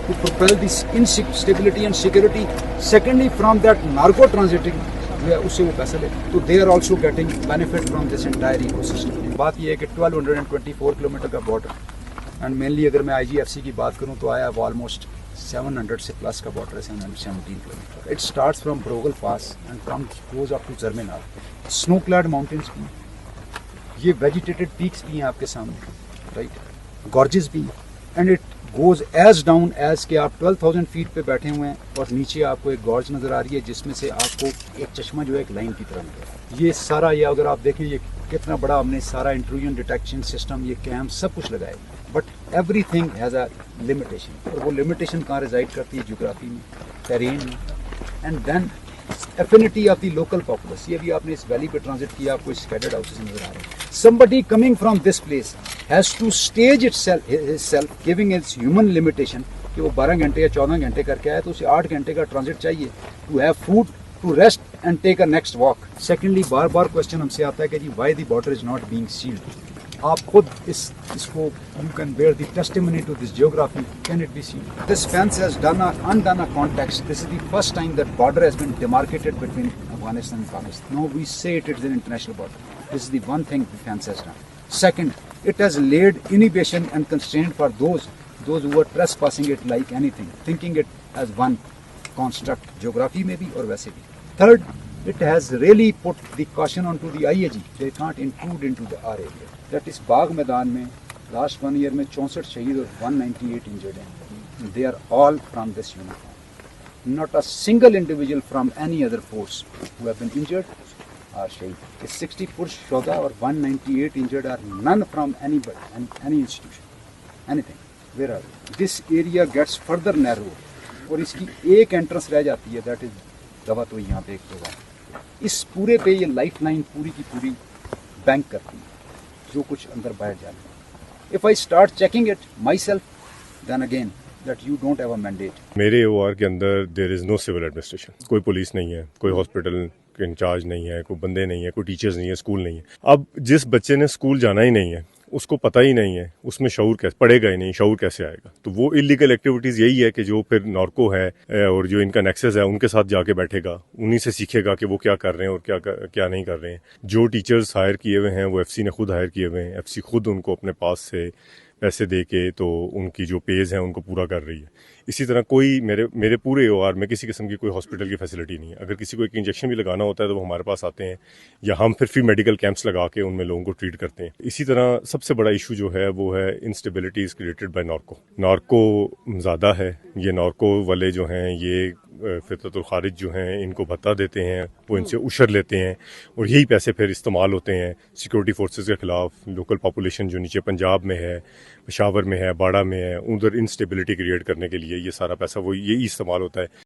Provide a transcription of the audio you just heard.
to propel this instability and security. Secondly, from that narco transiting, उससे वो पैसा ले, तो they are also getting benefit from this entire ecosystem. बात ये है कि 1224 किलोमीटर का बॉर्डर, एंड मेनली अगर मैं IGFC की बात करूँ तो आया ऑलमोस्ट 700 से प्लस का बॉर्डर है, 717 kilometre. It starts from Broghil pass and comes goes up to जर्मिनार. स्नो क्लैड माउंटेन्स भी, ये वेजिटेटेड पीक्स भी हैं आपके सामने, राइट, गॉर्जेस भी, and it goes as down as के आप 12,000 फीट पे बैठे हुए हैं और नीचे आपको एक गॉर्ज नज़र आ रही है जिसमें से आपको एक चश्मा जो है एक लाइन की तरह नजर आ रहा है. ये सारा, ये अगर आप देखें ये कितना बड़ा हमने सारा इंट्रूजन डिटेक्शन सिस्टम, ये कैम्प सब कुछ लगाए, but everything has a limitation. और वो लिमिटेशन कहाँ रिजाइड करती है? ज्योग्राफी में, टेरेन में, and then affinity of the local populace. ये भी आपने इस वैली पे ट्रांजिट किया, आपको स्कैटर्ड हाउसेस नजर आ रहे हैं. Somebody coming from this place has to stage itself giving its human limitation कि वो 12 घंटे या 14 घंटे करके आया तो उसे 8 घंटे का ट्रांजिट चाहिए to have food, to rest and take a next walk. Secondly, bar bar question हमसे आता है कि जी why the border is not being sealed. आप खुद इसको you can bear the testimony to this geography. Can it be sealed? This fence has undone a context. This is the first time that border has been demarcated between Afghanistan and Pakistan. No, we say it is an international border. This is the one thing the fence has done. Second, it has laid inhibition and constraint for those who are trespassing it like anything, thinking it as one construct, geography में भी और वैसे भी. Third, it has really put the caution onto the IAG. They can't intrude into our area. That is, बाग मैदान में last 1 year में 64 शहीद और 198 injured हैं. They are all from this uniform. Not a single individual from any other force who have been injured are shahid. 64 shoda or 198 injured are none from anybody, any institution, anything. Where are they? This area gets further narrow और इसकी एक entrance रह जाती है, that is दवा. तो यहाँ पे एक दवा, इस पूरे पे ये लाइफ लाइन पूरी की पूरी बैंक करती है जो कुछ अंदर बाहर जाना है. If I start checking it myself, then again that you don't have a mandate. मेरे OR के अंदर there is no civil administration. कोई पुलिस नहीं है, कोई हॉस्पिटल के इंचार्ज नहीं है, कोई बंदे नहीं है, कोई टीचर्स नहीं है, स्कूल नहीं है. अब जिस बच्चे ने स्कूल जाना ही नहीं है, उसको पता ही नहीं है, उसमें शऊर कैसे पड़ेगा ही नहीं, शऊर कैसे आएगा? तो वो इलीगल एक्टिविटीज़ यही है कि जो फिर नार्को है और जो इनका नेक्सस है उनके साथ जाके बैठेगा, उन्हीं से सीखेगा कि वो क्या कर रहे हैं और क्या नहीं कर रहे हैं. जो टीचर्स हायर किए हुए हैं वो FC ने खुद हायर किए हुए हैं. FC खुद उनको अपने पास से पैसे दे के तो उनकी जो पेज है उनको पूरा कर रही है. इसी तरह कोई मेरे पूरे OR में किसी किस्म की कोई हॉस्पिटल की फैसिलिटी नहीं है. अगर किसी को एक इंजेक्शन भी लगाना होता है तो वो हमारे पास आते हैं या हम फिर फ्री मेडिकल कैंप्स लगा के उनमें लोगों को ट्रीट करते हैं. इसी तरह सबसे बड़ा इशू जो है वो है instability is created by narco. Narco ज़्यादा है. ये नार्को वाले जो हैं ये फितरतुल खारिज जो हैं इनको भत्ता देते हैं, वो इनसे उशर लेते हैं और यही पैसे फिर इस्तेमाल होते हैं सिक्योरिटी फोर्सेस के ख़िलाफ़. लोकल पॉपुलेशन जो नीचे पंजाब में है, पेशावर में है, बाड़ा में है, उधर इंस्टेबिलिटी क्रिएट करने के लिए ये सारा पैसा वो यही इस्तेमाल होता है.